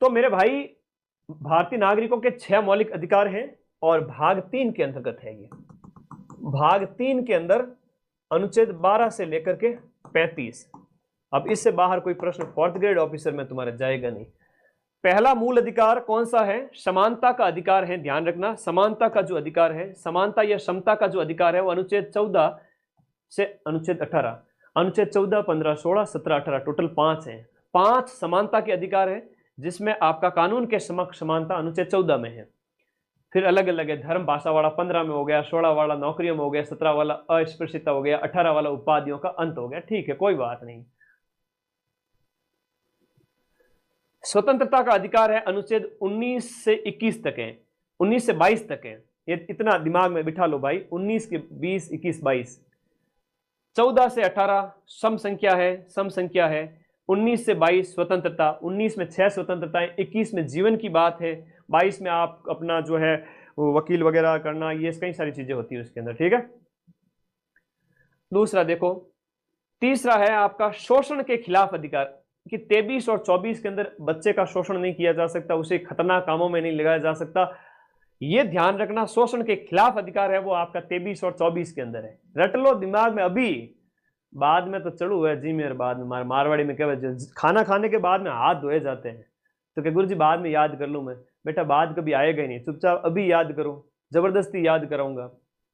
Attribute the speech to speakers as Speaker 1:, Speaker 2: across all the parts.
Speaker 1: तो मेरे भाई भारतीय नागरिकों के 6 मौलिक अधिकार हैं और भाग 3 के अंतर्गत है ये। भाग 3 के अंदर अनुच्छेद 12 से लेकर के 35। अब इससे बाहर कोई प्रश्न 4th ग्रेड ऑफिसर में तुम्हारा जाएगा नहीं। पहला मूल अधिकार कौन सा है? समानता का अधिकार है। ध्यान रखना, समानता का जो अधिकार है, समानता या समता का जो अधिकार है वो अनुच्छेद 14 से अनुच्छेद 18, अनुच्छेद 14, 15, 16, 17, 18 टोटल 5 है। 5 समानता के अधिकार है जिसमें आपका कानून के समक्ष समानता अनुच्छेद 14 में है। फिर अलग अलग है, धर्म भाषा वाला 15 में हो गया, 16 वाला नौकरियों में हो गया, 17 वाला अस्पृश्यता हो गया, 18 वाला उपाधियों का अंत हो गया। ठीक है, कोई बात नहीं। स्वतंत्रता का अधिकार है अनुच्छेद 19 से 21 तक है, 19 से 22 तक है। ये इतना दिमाग में बिठा लो भाई, 19 के 20, 21, 22। 14 से 18 सम संख्या है, सम संख्या है। 19 से 22 स्वतंत्रता, 19 में 6 स्वतंत्रताएं, 21 में जीवन की बात है, 22 में आप अपना जो है वकील वगैरह करना, ये कई सारी चीजें होती है उसके अंदर। ठीक है। दूसरा देखो, तीसरा है आपका शोषण के खिलाफ अधिकार कि 23 और 24 के अंदर बच्चे का शोषण नहीं किया जा सकता, उसे खतरनाक कामों में नहीं लगाया जा सकता। ये ध्यान रखना, शोषण के खिलाफ अधिकार है वो आपका 23 और 24 के अंदर है। रट लो दिमाग में अभी, बाद में तो चढ़ू है जी मेरे, बाद में मारवाड़ी में क्या, खाना खाने के बाद में हाथ धोए जाते हैं, तो क्या गुरुजी बाद में याद कर लूं मैं? बेटा बाद कभी आएगा ही नहीं, चुपचाप अभी याद करो, जबरदस्ती याद कराऊंगा।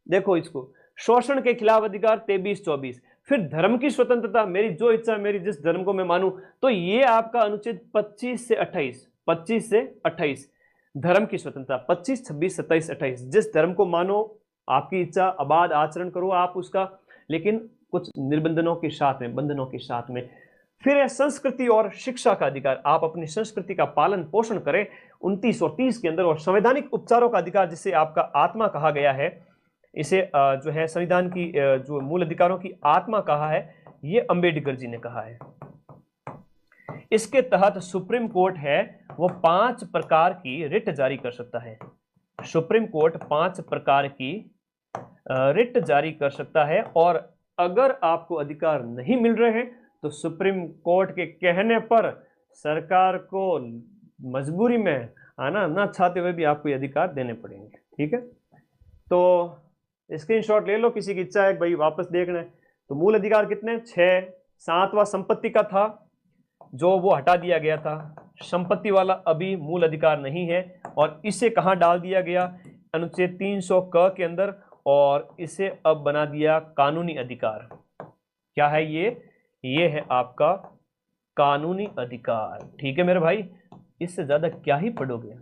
Speaker 1: देखो इसको, शोषण के खिलाफ अधिकार 23-24। फिर धर्म की स्वतंत्रता, मेरी जो इच्छा, मेरी जिस धर्म को मैं मानूं, तो ये आपका अनुच्छेद 25 से 28, 25 से 28 धर्म की स्वतंत्रता। 25, 26, 27, 28 जिस धर्म को मानो, आपकी इच्छा, आबाद आचरण करो आप उसका, लेकिन कुछ निर्बंधनों के साथ में, बंधनों के साथ में। फिर है संस्कृति और शिक्षा का अधिकार, आप अपनी संस्कृति का पालन पोषण करें 29 और 30 के अंदर। और संवैधानिक उपचारों का अधिकार जिसे आपका आत्मा कहा गया है, इसे जो है संविधान की जो मूल अधिकारों की आत्मा कहा है, ये अंबेडकर जी ने कहा है। इसके तहत सुप्रीम कोर्ट है वो 5 प्रकार की रिट जारी कर सकता है। सुप्रीम कोर्ट 5 प्रकार की रिट जारी कर सकता है, और अगर आपको अधिकार नहीं मिल रहे हैं तो सुप्रीम कोर्ट के कहने पर सरकार को मजबूरी में आना ना चाहते हुए भी आपको ये अधिकार देने पड़ेंगे। ठीक है, तो स्क्रीनशॉट ले लो, किसी की इच्छा है भाई वापस देखना है तो। मूल अधिकार कितने? 6। 7वां संपत्ति का था जो वो हटा दिया गया था, संपत्ति वाला अभी मूल अधिकार नहीं है, और इसे कहां डाल दिया गया? अनुच्छेद 300 क के अंदर, और इसे अब बना दिया कानूनी अधिकार। क्या है ये है आपका कानूनी अधिकार। ठीक है मेरे भाई, इससे ज्यादा क्या ही पढ़ोगे।